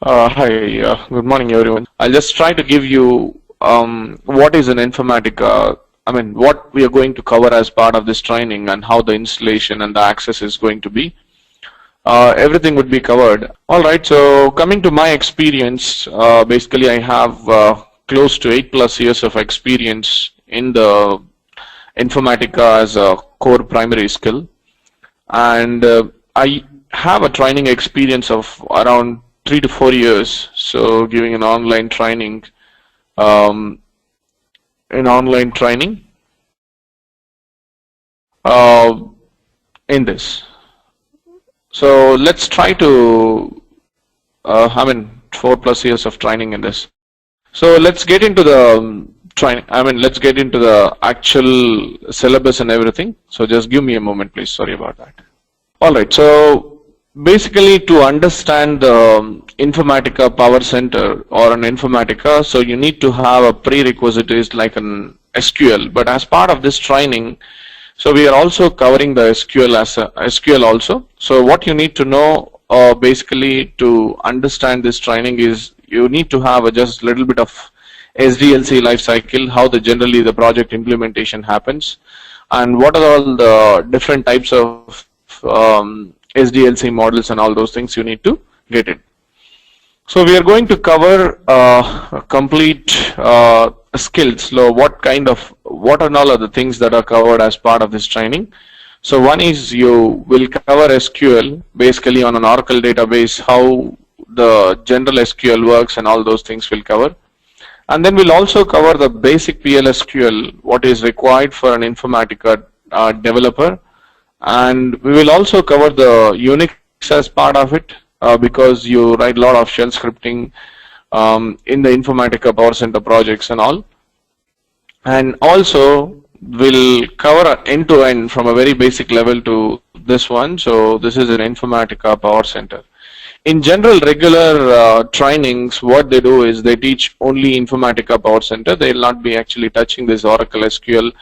Hi, good morning everyone. I'll just try to give you what is an Informatica, what we are going to cover as part of this training and how the installation and the access is going to be. Everything would be covered. Alright, so coming to my experience, basically I have close to 8+ years of experience in the Informatica as a core primary skill, and I have a training experience of around 3 to 4 years, so giving an online training uh, in this. So let's try to 4+ years of training in this. So let's get into the training. Let's get into the actual syllabus and everything. So just give me a moment, please. Sorry about that. All right. So basically, to understand the Informatica Power Center or an Informatica, so you need to have a prerequisite is like an SQL. But as part of this training, so we are also covering the SQL as a SQL also. So what you need to know basically to understand this training is you need to have just a little bit of SDLC life cycle, how generally the project implementation happens, and what are all the different types of SDLC models and all those things you need to get it. So we are going to cover complete skills. So what and all are the things that are covered as part of this training. So one is you will cover SQL basically on an Oracle database, how the general SQL works and all those things we'll cover. And then we'll also cover the basic PLSQL, what is required for an Informatica developer. And we will also cover the Unix as part of it because you write a lot of shell scripting in the Informatica Power Center projects and all. And also we'll cover end-to-end from a very basic level to this one. So this is an Informatica Power Center. In general, regular trainings, what they do is they teach only Informatica Power Center. They will not be actually touching this Oracle SQL,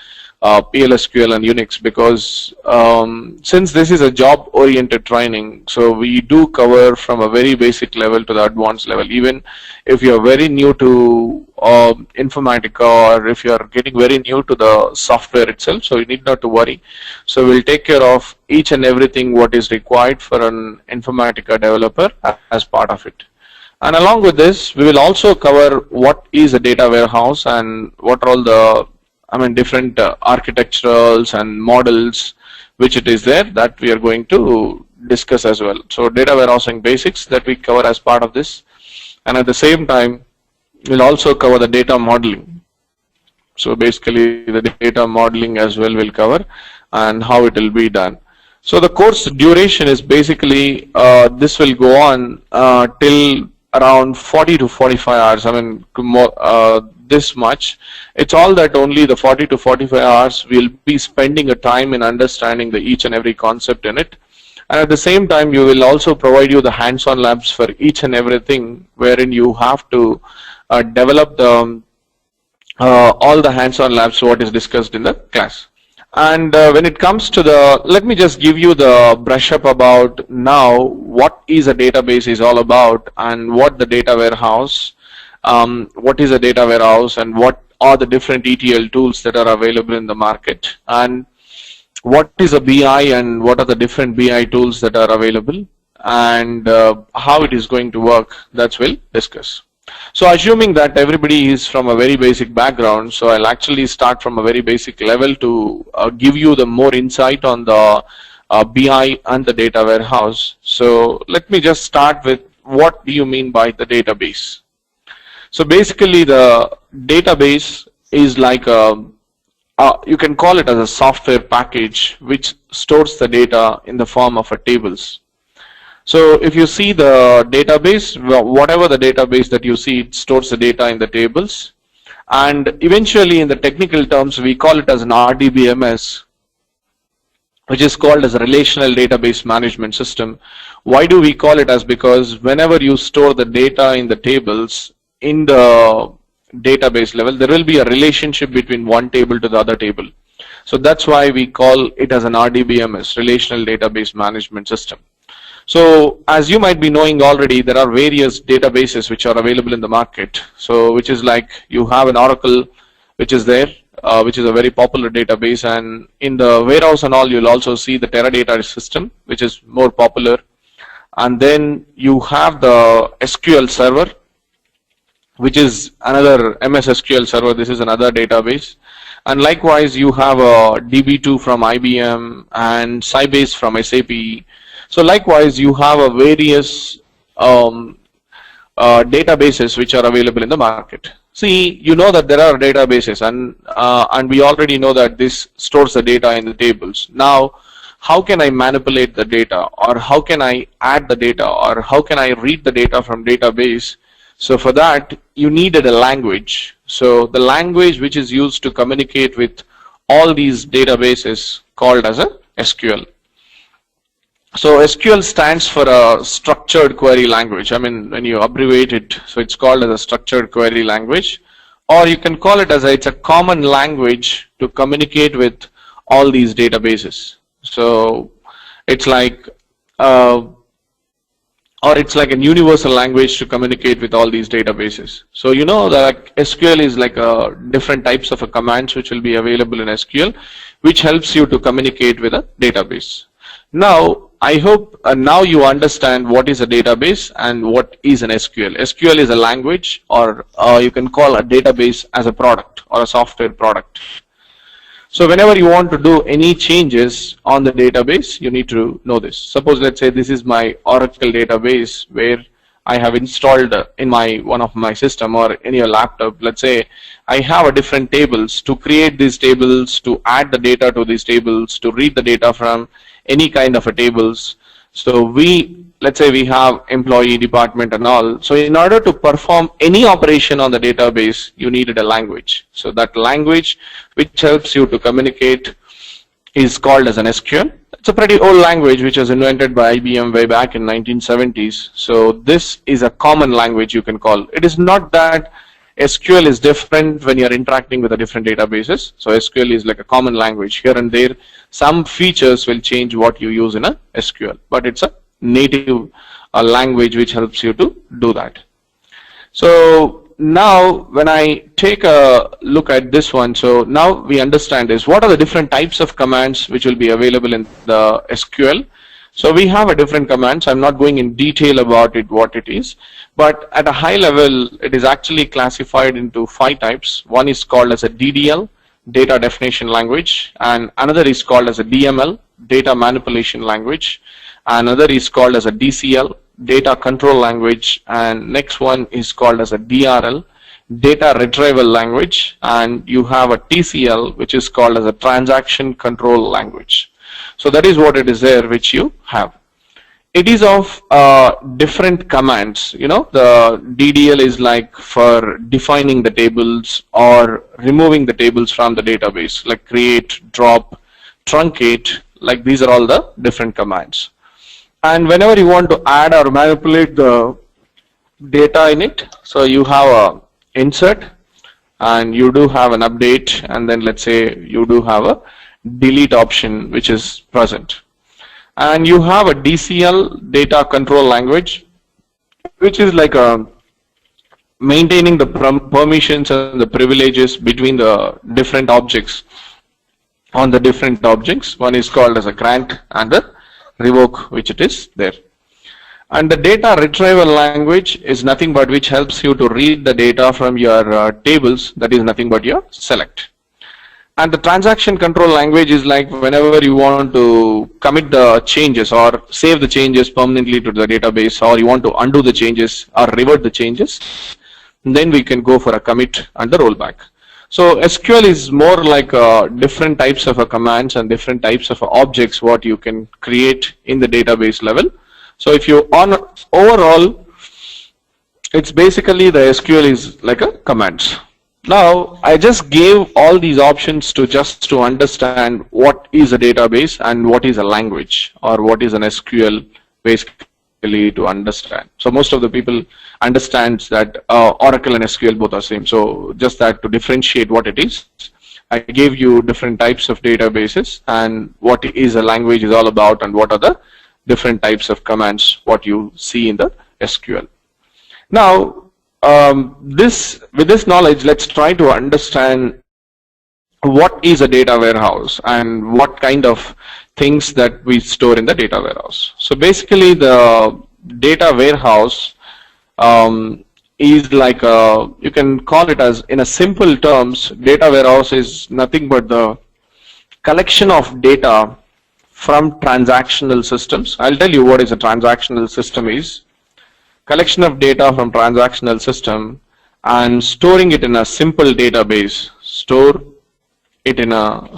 PLSQL and Unix, because since this is a job oriented training, so we do cover from a very basic level to the advanced level. Even if you're very new to Informatica, or if you're getting very new to the software itself, so you need not to worry. So we'll take care of each and everything what is required for an Informatica developer as part of it. And along with this, we will also cover what is a data warehouse and what are all the different architecturals and models which it is there that we are going to discuss as well. So data warehousing basics that we cover as part of this, and at the same time we'll also cover the data modeling. So basically the data modeling as well will cover and how it will be done. So the course duration is basically this will go on till around 40 to 45 hours. This much. It's all that only the 40 to 45 hours we'll be spending a time in understanding the each and every concept in it. And at the same time, you will also provide you the hands-on labs for each and everything, wherein you have to develop the all the hands-on labs what is discussed in the class. And when it comes to let me just give you the brush up about now what is a database is all about and what the data warehouse. What is a data warehouse and what are the different ETL tools that are available in the market, and what is a BI and what are the different BI tools that are available, and how it is going to work. That's we'll discuss. So assuming that everybody is from a very basic background, so I'll actually start from a very basic level to give you the more insight on the BI and the data warehouse. So let me just start with what do you mean by the database. So basically the database is like you can call it as a software package which stores the data in the form of tables. So if you see the database, whatever the database that you see, it stores the data in the tables, and eventually in the technical terms we call it as an RDBMS, which is called as a relational database management system. Why do we call it as? Because whenever you store the data in the tables, in the database level, there will be a relationship between one table to the other table. So that's why we call it as an RDBMS, Relational Database Management System. So as you might be knowing already, there are various databases which are available in the market. So which is like you have an Oracle which is there, which is a very popular database, and in the warehouse and all you'll also see the Teradata system which is more popular. And then you have the SQL Server, which is another MS SQL Server. This is another database. And likewise you have a DB2 from IBM and Sybase from SAP. So likewise you have a various databases which are available in the market. See, you know that there are databases, and we already know that this stores the data in the tables. Now, how can I manipulate the data, or how can I add the data, or how can I read the data from database? So for that, you needed a language. So the language which is used to communicate with all these databases called as a SQL. So SQL stands for a structured query language. I mean, when you abbreviate it, so it's called as a structured query language, or you can call it as it's a common language to communicate with all these databases. So it's like or it's like a universal language to communicate with all these databases. So you know that SQL is like different types of commands which will be available in SQL, which helps you to communicate with a database. Now, I hope now you understand what is a database and what is an SQL. SQL is a language, or you can call a database as a product or a software product. So whenever you want to do any changes on the database, you need to know this. Suppose, let's say this is my Oracle database where I have installed in one of my system or in your laptop. Let's say I have a different tables. To create these tables, to add the data to these tables, to read the data from any kind of a tables. So let's say we have employee, department and all. So in order to perform any operation on the database, you needed a language. So that language which helps you to communicate is called as an SQL. It's a pretty old language which was invented by IBM way back in 1970s. So this is a common language you can call. It is not that SQL is different when you're interacting with the different databases. So SQL is like a common language. Here and there, some features will change what you use in a SQL, but it's a native language which helps you to do that. So now when I take a look at this one, so now we understand is what are the different types of commands which will be available in the SQL. So we have a different commands. I'm not going in detail about it, what it is, but at a high level, it is actually classified into 5 types. One is called as a DDL, data definition language, and another is called as a DML, data manipulation language. Another is called as a DCL, data control language, and next one is called as a DRL, data retrieval language, and you have a TCL, which is called as a transaction control language. So that is what it is there which you have. It is of different commands. You know, the DDL is like for defining the tables or removing the tables from the database, like create, drop, truncate, like these are all the different commands. And whenever you want to add or manipulate the data in it, so you have a insert and you do have an update, and then let's say you do have a delete option which is present. And you have a DCL, data control language, which is like maintaining the permissions and the privileges between the different objects on the different objects. One is called as a grant and the revoke, which it is there. And the data retrieval language is nothing but which helps you to read the data from your tables, that is nothing but your select. And the transaction control language is like whenever you want to commit the changes or save the changes permanently to the database, or you want to undo the changes or revert the changes, then we can go for a commit and the rollback. So SQL is more like different types of commands and different types of objects what you can create in the database level. So if you overall, it's basically the SQL is like a commands. Now I just gave all these options to understand what is a database and what is a language, or what is an SQL basically to understand. So most of the people understands that Oracle and SQL both are same. So just that to differentiate what it is, I gave you different types of databases and what is a language is all about and what are the different types of commands what you see in the SQL. Now, with this knowledge, let's try to understand what is a data warehouse and what kind of things that we store in the data warehouse. So basically, the data warehouse is like you can call it as, in a simple terms, data warehouse is nothing but the collection of data from transactional systems. I'll tell you what is a transactional system is. Collection of data from transactional system and storing it in a simple database. Stored in a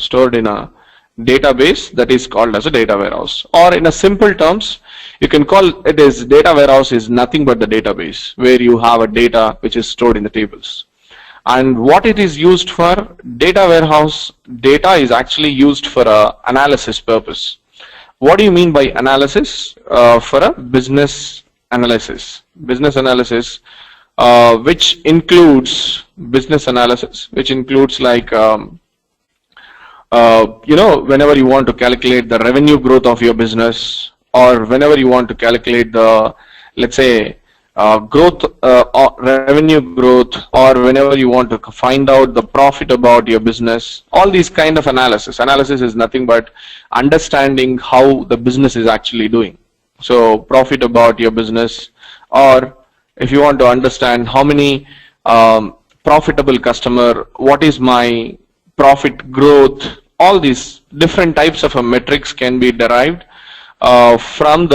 database that is called as a data warehouse. Or in a simple terms, you can call it as data warehouse is nothing but the database where you have a data which is stored in the tables. And what it is used for, data warehouse data is actually used for a analysis purpose. What do you mean by analysis? For a business analysis. Business analysis, which includes like whenever you want to calculate the revenue growth of your business, or whenever you want to calculate the, let's say, revenue growth, or whenever you want to find out the profit about your business, all these kind of analysis. Analysis is nothing but understanding how the business is actually doing. So profit about your business, or if you want to understand how many profitable customer, what is my profit growth, all these different types of metrics can be derived from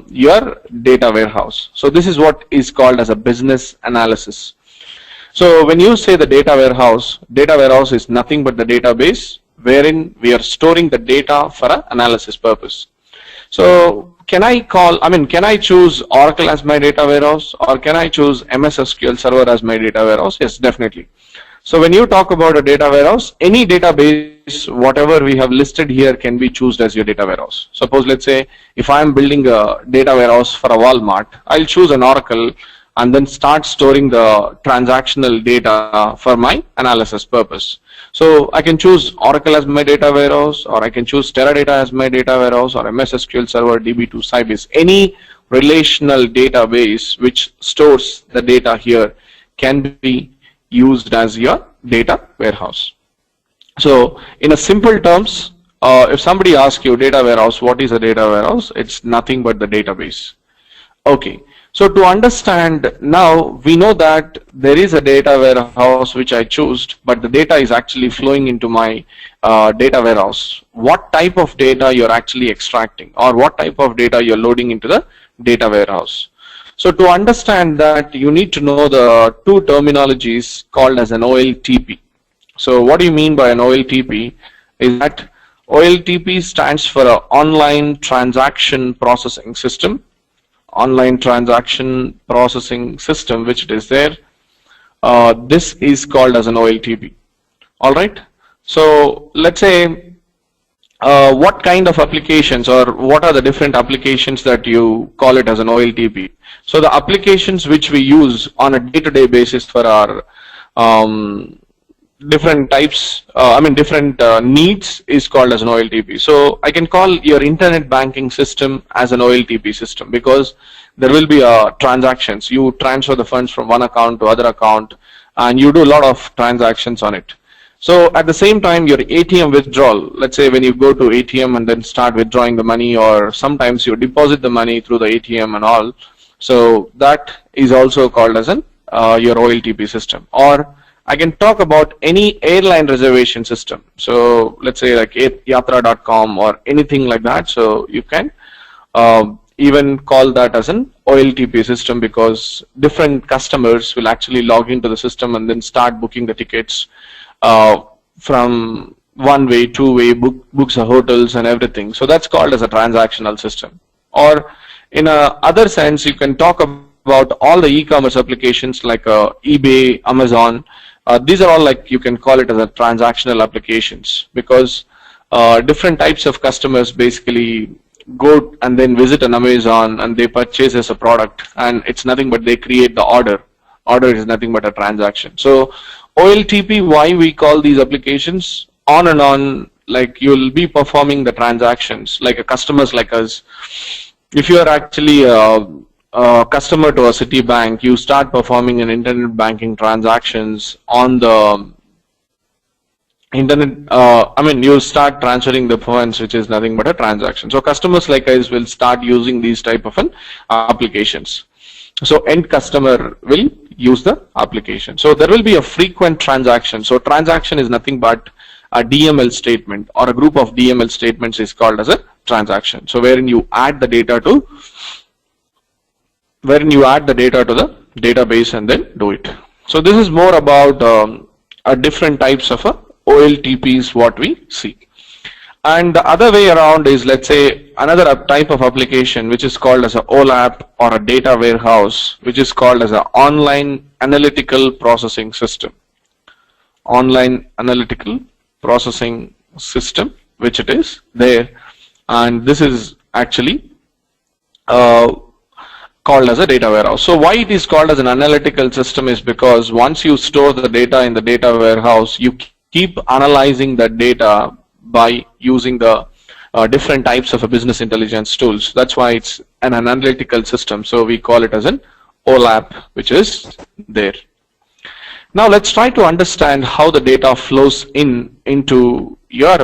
your data warehouse. So this is what is called as a business analysis. So when you say the data warehouse is nothing but the database wherein we are storing the data for an analysis purpose. So can I choose Oracle as my data warehouse, or can I choose MS SQL Server as my data warehouse? Yes, definitely. So when you talk about a data warehouse, any database, whatever we have listed here, can be chosen as your data warehouse. Suppose, let's say, if I am building a data warehouse for a Walmart, I'll choose an Oracle and then start storing the transactional data for my analysis purpose. So I can choose Oracle as my data warehouse, or I can choose Teradata as my data warehouse, or MS SQL Server, DB2, Sybase. Any relational database which stores the data here can be used as your data warehouse. So in a simple terms, if somebody asks you data warehouse, what is a data warehouse? It's nothing but the database. Okay. So to understand, now we know that there is a data warehouse which I chose, but the data is actually flowing into my data warehouse. What type of data you're actually extracting, or what type of data you're loading into the data warehouse. So to understand that, you need to know the two terminologies called as an OLTP. So what do you mean by an OLTP? Is that OLTP stands for an online transaction processing system. Online transaction processing system, which it is there. This is called as an OLTP. All right. So let's say what kind of applications, or what are the different applications that you call it as an OLTP? So the applications which we use on a day-to-day basis for our different types, different needs is called as an OLTP. So I can call your internet banking system as an OLTP system, because there will be transactions. You transfer the funds from one account to other account, and you do a lot of transactions on it. So at the same time, your ATM withdrawal, let's say when you go to ATM and then start withdrawing the money, or sometimes you deposit the money through the ATM and all. So that is also called as an your OLTP system. Or I can talk about any airline reservation system. So let's say like yatra.com or anything like that. So you can even call that as an OLTP system, because different customers will actually log into the system and then start booking the tickets from one way, two way, books the hotels and everything. So that's called as a transactional system. Or in a other sense, you can talk about all the e-commerce applications like eBay, Amazon. These are all, like, you can call it as a transactional applications, because different types of customers basically go and then visit an Amazon and they purchase as a product, and it's nothing but they create the order. Order is nothing but a transaction. So OLTP, why we call these applications? On and on, like you'll be performing the transactions, like a customers like us. if you are actually a customer to a Citibank, you start performing an internet banking transactions on the internet. You start transferring the funds, which is nothing but a transaction. So customers like us will start using these type of applications. So end customer will use the application. So there will be a frequent transaction. So transaction is nothing but a DML statement, or a group of DML statements is called as a transaction. So wherein you add the data to the database and then do it. So this is more about different types of OLTPs what we see. And the other way around is, let's say, another type of application which is called as a OLAP or a data warehouse, which is called as an online analytical processing system. Online analytical processing system, which it is there, and this is actually called as a data warehouse. So why it is called as an analytical system is because once you store the data in the data warehouse, you keep analyzing that data by using the different types of business intelligence tools. That's why it's an analytical system. So we call it as an OLAP, which is there. Now let's try to understand how the data flows into your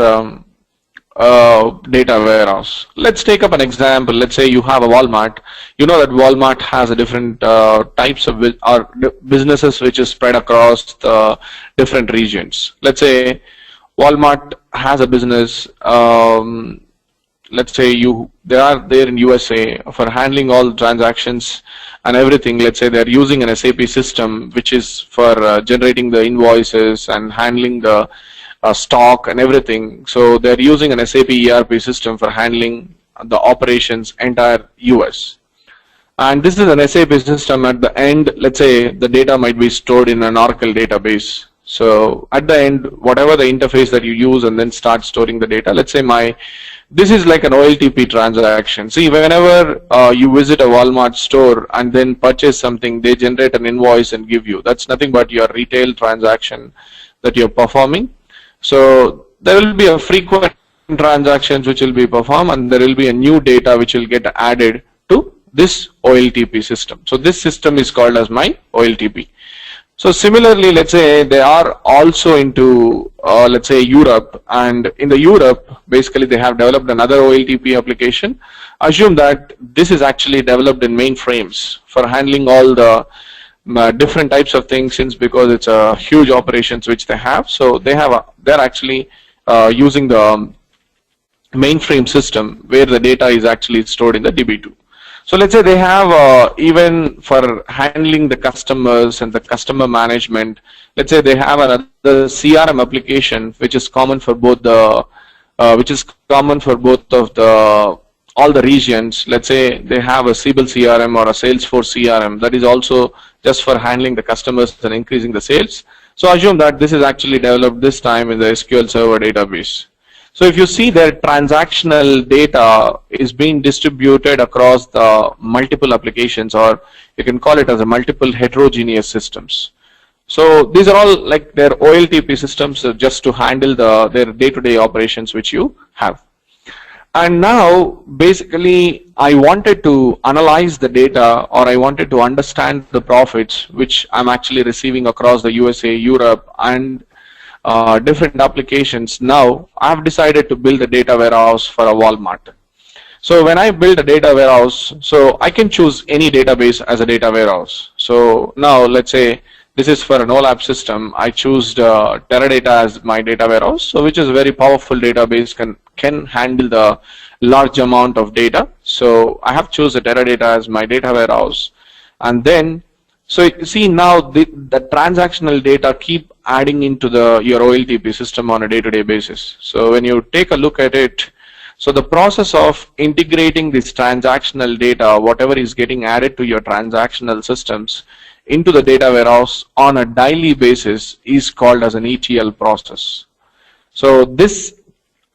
data warehouse. Let's take up an example. Let's say you have a Walmart. You know that Walmart has a different types of businesses which is spread across the different regions. Let's say Walmart has a business. Let's say they are there in USA for handling all transactions and everything. Let's say they're using an SAP system which is for generating the invoices and handling the stock and everything. So they're using an SAP ERP system for handling the operations entire US. And this is an SAP system. At the end, let's say the data might be stored in an Oracle database. So at the end, whatever the interface that you use and then start storing the data, let's say this is like an OLTP transaction. See, whenever you visit a Walmart store and then purchase something, they generate an invoice and give you. That's nothing but your retail transaction that you're performing. So there will be a frequent transactions which will be performed, and there will be a new data which will get added to this OLTP system. So this system is called as my OLTP. So similarly, let's say they are also into let's say Europe, and in the Europe basically they have developed another OLTP application. Assume that this is actually developed in mainframes for handling all the different types of things, since because it's a huge operations which they have. So they're actually using the mainframe system where the data is actually stored in the DB2. So let's say they have even for handling the customers and the customer management, let's say they have another CRM application which is common for both the all the regions. Let's say they have a Sybase CRM or a Salesforce CRM that is also just for handling the customers and increasing the sales. So assume that this is actually developed this time in the SQL Server database. So if you see that transactional data is being distributed across the multiple applications, or you can call it as a multiple heterogeneous systems. So these are all like their OLTP systems just to handle their day-to-day operations which you have. And now basically I wanted to analyze the data, or I wanted to understand the profits which I'm actually receiving across the USA, Europe, and different applications. Now I've decided to build a data warehouse for a Walmart. So when I build a data warehouse, so I can choose any database as a data warehouse. So now let's say this is for an OLAP system. I choose Teradata as my data warehouse, so which is a very powerful database, can handle the large amount of data. So I have chosen Teradata as my data warehouse, and then so you see now the transactional data keep adding into your OLTP system on a day-to-day basis. So when you take a look at it, so the process of integrating this transactional data, whatever is getting added to your transactional systems into the data warehouse on a daily basis, is called as an ETL process. So this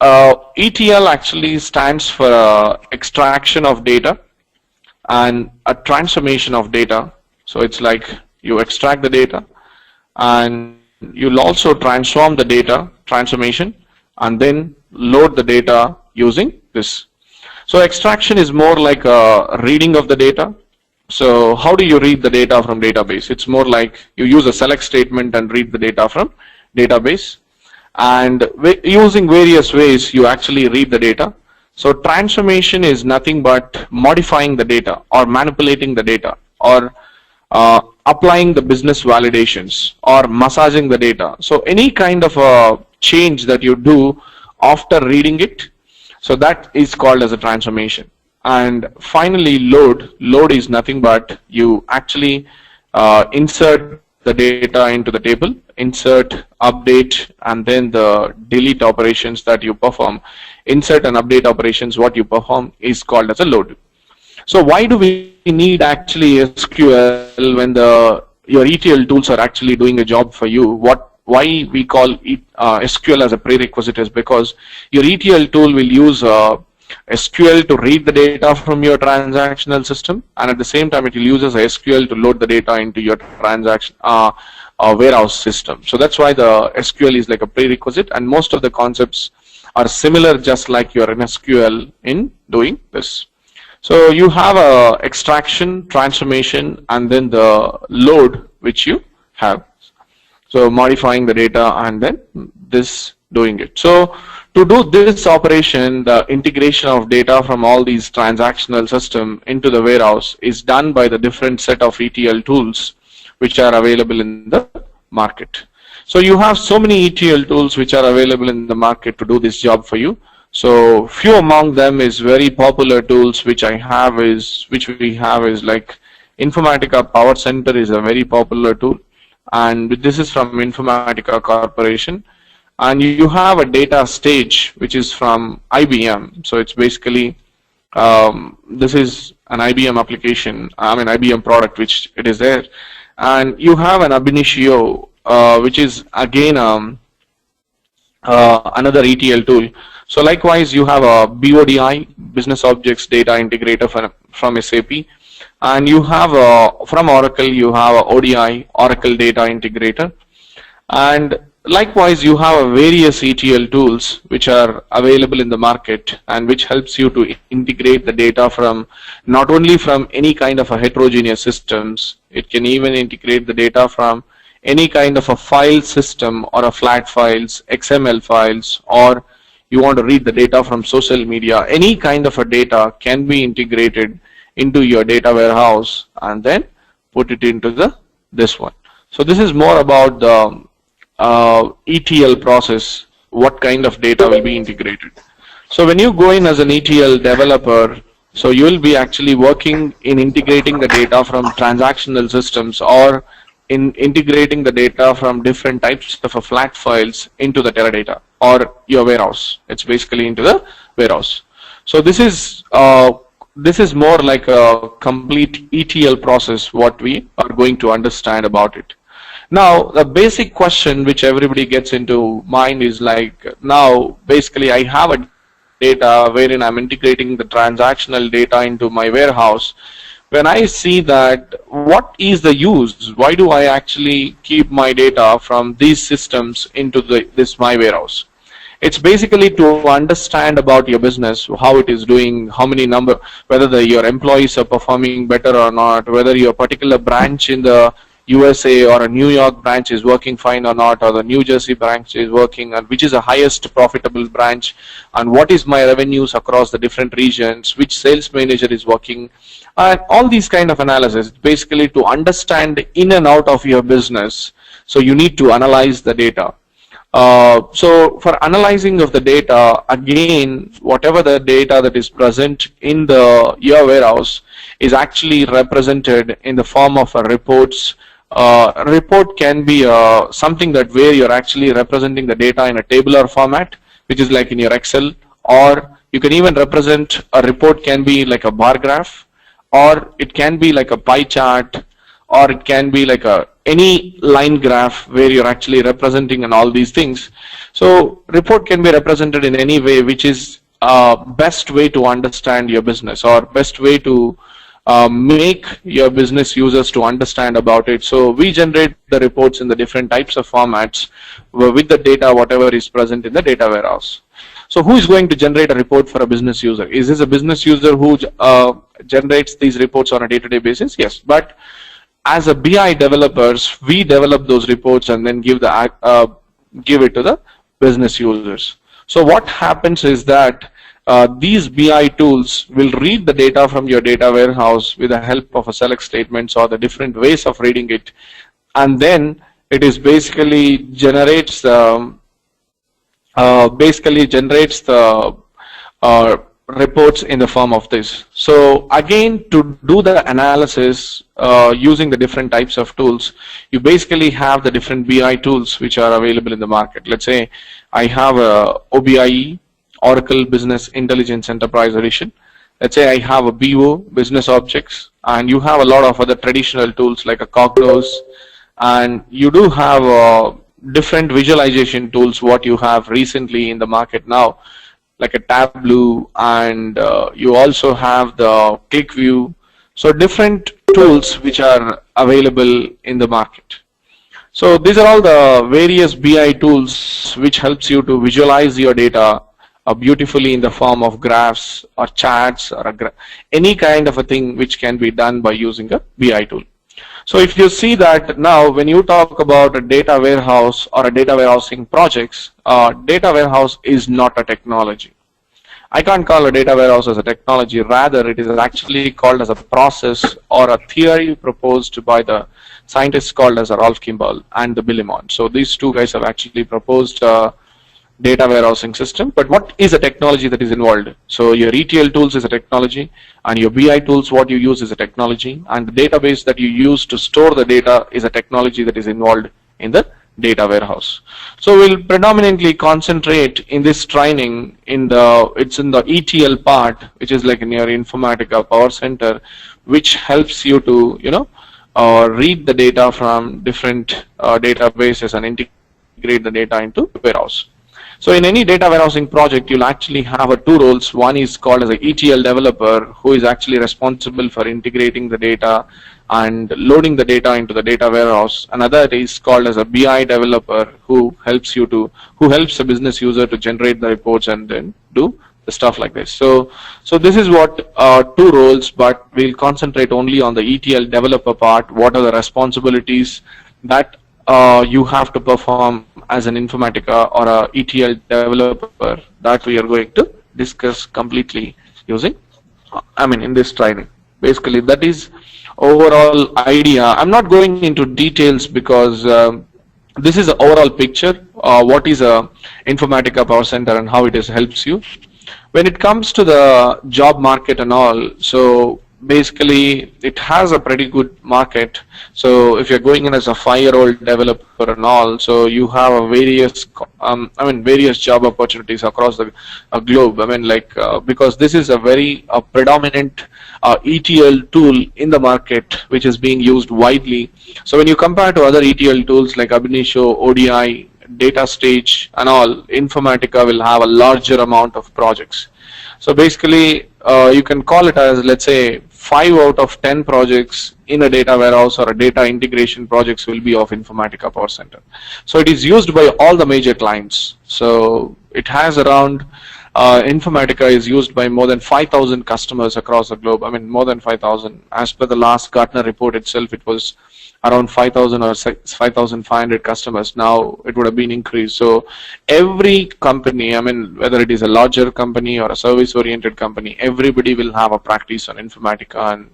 ETL actually stands for extraction of data and a transformation of data. So it's like you extract the data and you'll also transform the data, transformation, and then load the data using this. So extraction is more like a reading of the data. So how do you read the data from database? It's more like you use a select statement and read the data from database. And using various ways you actually read the data. So transformation is nothing but modifying the data or manipulating the data or applying the business validations or massaging the data. So any kind of a change that you do after reading it, so that is called as a transformation. And finally, load is nothing but you actually insert the data into the table, insert, update, and then the delete operations that you perform. Insert and update operations, what you perform is called as a load. So why do we need actually SQL when your ETL tools are actually doing a job for you? Why we call SQL as a prerequisite is because your ETL tool will use SQL to read the data from your transactional system, and at the same time it will use SQL to load the data into your transaction warehouse system. So that's why the SQL is like a prerequisite, and most of the concepts are similar, just like you're in SQL in doing this. So you have a extraction, transformation, and then the load which you have. So modifying the data and then this doing it. So to do this operation, the integration of data from all these transactional system into the warehouse is done by the different set of ETL tools which are available in the market. So you have so many ETL tools which are available in the market to do this job for you. So few among them is very popular tools which we have is like Informatica PowerCenter is a very popular tool, and this is from Informatica Corporation. And you have a DataSTAGE which is from IBM. So it's basically this is an IBM application, IBM product which it is there. And you have an ABINITio which is again another ETL tool. So likewise you have a BODI, Business Objects Data Integrator from SAP, and you have from Oracle you have a ODI, Oracle Data Integrator, and likewise you have various ETL tools which are available in the market and which helps you to integrate the data from not only from any kind of a heterogeneous systems, it can even integrate the data from any kind of a file system or a flat files, XML files, or you want to read the data from social media. Any kind of a data can be integrated into your data warehouse and then put it into this one. So this is more about the ETL process, what kind of data will be integrated. So when you go in as an ETL developer, so you will be actually working in integrating the data from transactional systems or in integrating the data from different types of flat files into the Teradata or your warehouse. It's basically into the warehouse. So this is more like a complete ETL process what we are going to understand about it. Now the basic question which everybody gets into mind is like, now basically I have a data wherein I'm integrating the transactional data into my warehouse. When I see that, what is the use? Why do I actually keep my data from these systems into this my warehouse? It's basically to understand about your business, how it is doing, how many whether your employees are performing better or not, whether your particular branch in the USA or a New York branch is working fine or not, or the New Jersey branch is working, and which is the highest profitable branch, and what is my revenues across the different regions, which sales manager is working, and all these kind of analysis, basically to understand in and out of your business. So you need to analyze the data. So for analyzing of the data, again, whatever the data that is present in your warehouse is actually represented in the form of reports. Report can be something that where you're actually representing the data in a tabular format, which is like in your Excel, or you can even represent a report can be like a bar graph, or it can be like a pie chart, or it can be like any line graph where you're actually representing and all these things. So report can be represented in any way, which is best way to understand your business, or best way to make your business users to understand about it. So we generate the reports in the different types of formats with the data whatever is present in the data warehouse. So who is going to generate a report for a business user? Is this a business user who generates these reports on a day-to-day basis? Yes, but as a BI developers, we develop those reports and then give it to the business users. So what happens is that these BI tools will read the data from your data warehouse with the help of a select statements or the different ways of reading it, and then it is basically generates the reports in the form of this. So again, to do the analysis using the different types of tools, you basically have the different BI tools which are available in the market. Let's say I have a OBIE, Oracle Business Intelligence Enterprise Edition. Let's say I have a BO, Business Objects, and you have a lot of other traditional tools like a Cognos, and you do have different visualization tools what you have recently in the market now, like a Tableau, and you also have the ClickView. So different tools which are available in the market. So these are all the various BI tools which helps you to visualize your data beautifully in the form of graphs or charts or any kind of a thing which can be done by using a BI tool. So if you see that now when you talk about a data warehouse or a data warehousing projects, data warehouse is not a technology. I can't call a data warehouse as a technology, rather it is actually called as a process or a theory proposed by the scientists called as Rolf Kimball and the Billimon. So these two guys have actually proposed data warehousing system. But what is a technology that is involved? So your ETL tools is a technology, and your BI tools what you use is a technology, and the database that you use to store the data is a technology that is involved in the data warehouse. So we'll predominantly concentrate in this training in the ETL part, which is like in your Informatica PowerCenter, which helps you to read the data from different databases and integrate the data into warehouse. So in any data warehousing project, you'll actually have two roles. One is called as an ETL developer, who is actually responsible for integrating the data and loading the data into the data warehouse. Another is called as a BI developer, who helps the business user to generate the reports and then do the stuff like this. So this is what two roles, but we'll concentrate only on the ETL developer part. What are the responsibilities that you have to perform as an Informatica or a ETL developer, that we are going to discuss completely using, in this training. Basically, that is overall idea. I'm not going into details because this is the overall picture. What is a Informatica PowerCenter and how it helps you. When it comes to the job market and all, so basically it has a pretty good market. So if you're going in as a 5-year-old developer and all, so you have a various job opportunities across the globe. Because this is a very predominant ETL tool in the market which is being used widely. So when you compare to other ETL tools like ABINITIO, ODI, DataStage and all, Informatica will have a larger amount of projects. So basically you can call it as, let's say, 5 out of 10 projects in a data warehouse or a data integration projects will be of Informatica PowerCenter. So it is used by all the major clients. So it has around, Informatica is used by more than 5,000 customers across the globe. More than 5,000. As per the last Gartner report itself, it was around 5,000 or 5,500 customers. Now it would have been increased. So every company, whether it is a larger company or a service-oriented company, everybody will have a practice on Informatica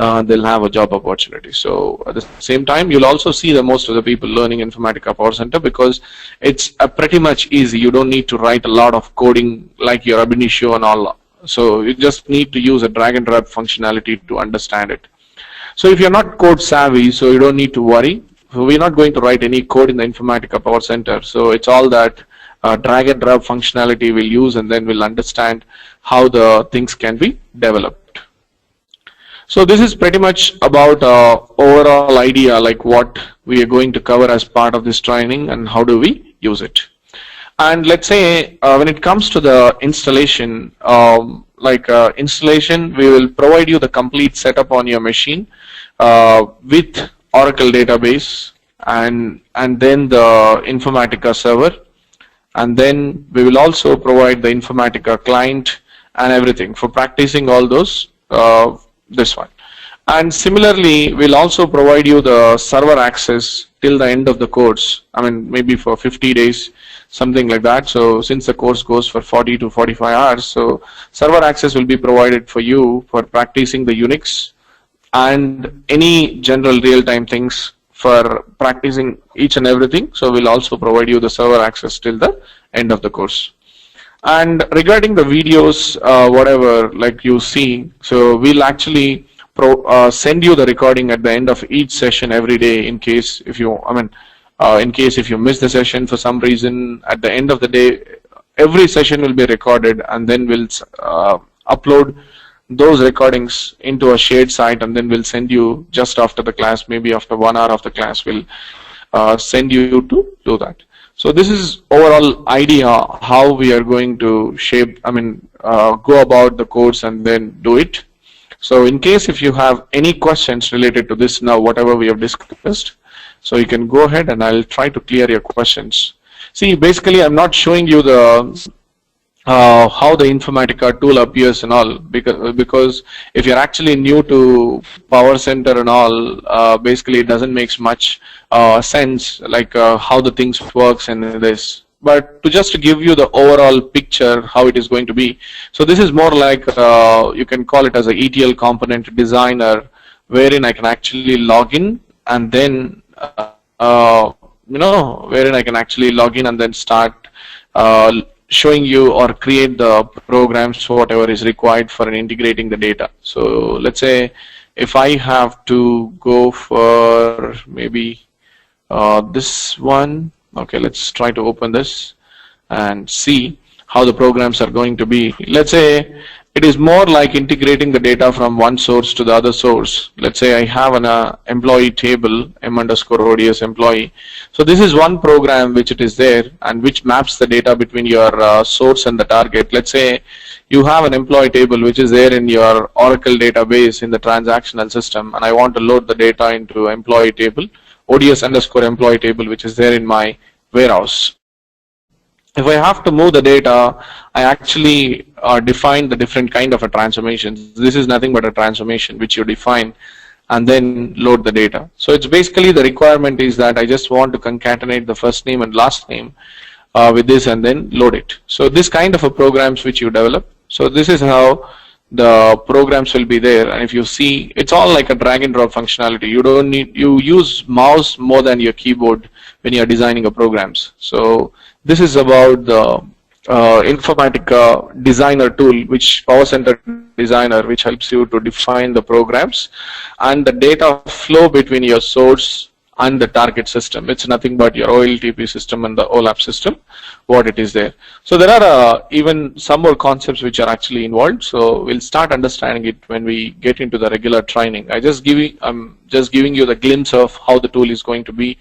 and they'll have a job opportunity. So at the same time, you'll also see the most of the people learning Informatica PowerCenter because it's pretty much easy. You don't need to write a lot of coding like your ABINITIO and all. So you just need to use a drag and drop functionality to understand it. So if you're not code savvy, so you don't need to worry. So we're not going to write any code in the Informatica PowerCenter. So it's all that drag and drop functionality we'll use, and then we'll understand how the things can be developed. So this is pretty much about overall idea, like what we are going to cover as part of this training and how do we use it. And let's say when it comes to the installation, installation, we will provide you the complete setup on your machine with Oracle database and then the Informatica server and then we will also provide the Informatica client and everything for practicing all those, this one. And similarly, we'll also provide you the server access till the end of the course. I mean, maybe for 50 days, something like that. So since the course goes for 40 to 45 hours, so server access will be provided for you for practicing the Unix and any general real-time things for practicing each and everything. So we'll also provide you the server access till the end of the course. And regarding the videos, whatever, like you see, so we'll actually send you the recording at the end of each session every day in case if you, in case if you miss the session for some reason, at the end of the day, every session will be recorded, and then we'll upload those recordings into a shared site, and then we'll send you just after the class, maybe after 1 hour of the class, we'll send you to do that. So this is overall idea how we are going to shape, go about the course and then do it. So in case if you have any questions related to this now, whatever we have discussed, so you can go ahead and I'll try to clear your questions. See, basically I'm not showing you the how the Informatica tool appears and all, because if you're actually new to PowerCenter and all, basically it doesn't make much sense like how the things works and this. But to just give you the overall picture how it is going to be, so this is more like you can call it as a ETL component designer, wherein I can actually log in and then wherein I can actually log in and then start showing you or create the programs for whatever is required for integrating the data. So let's say if I have to go for maybe this one. Okay, let's try to open this and see how the programs are going to be. Let's say it is more like integrating the data from one source to the other source. Let's say I have an employee table, m_ods employee. So this is one program which it is there and which maps the data between your source and the target. Let's say you have an employee table which is there in your Oracle database in the transactional system, and I want to load the data into employee table, ODS_employee table, which is there in my warehouse. If I have to move the data, I actually define the different kind of a transformations. This is nothing but a transformation which you define and then load the data. So it's basically the requirement is that I just want to concatenate the first name and last name with this and then load it. So this kind of a programs which you develop. So this is how the programs will be there, and if you see, it's all like a drag and drop functionality. You don't need, you use mouse more than your keyboard when you're designing a programs. So this is about the Informatica designer tool, which PowerCenter designer, which helps you to define the programs and the data flow between your source and the target system. It's nothing but your OLTP system and the OLAP system, what it is there. So there are even some more concepts which are actually involved. So we'll start understanding it when we get into the regular training. I'm just giving you the glimpse of how the tool is going to be.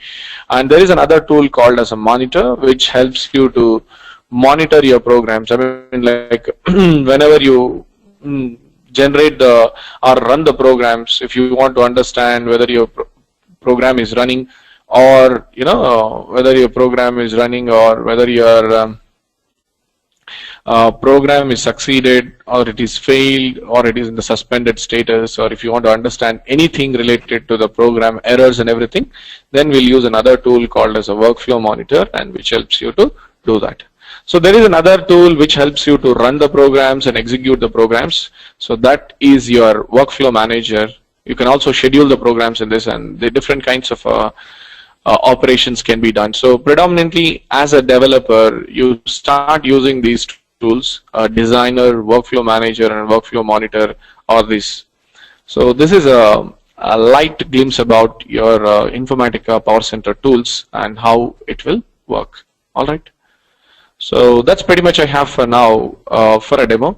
And there is another tool called as a monitor, which helps you to monitor your programs. I mean, like whenever you generate the or run the programs, if you want to understand whether your program is running, or whether your program is running, or whether your program is succeeded, or it is failed, or it is in the suspended status, or if you want to understand anything related to the program errors and everything, then we'll use another tool called as a workflow monitor, and which helps you to do that. So there is another tool which helps you to run the programs and execute the programs. So that is your workflow manager. You can also schedule the programs in this, and the different kinds of operations can be done. So predominantly as a developer, you start using these tools, designer, workflow manager, and workflow monitor, or this. So this is a light glimpse about your Informatica PowerCenter tools and how it will work. All right. So that's pretty much I have for now for a demo.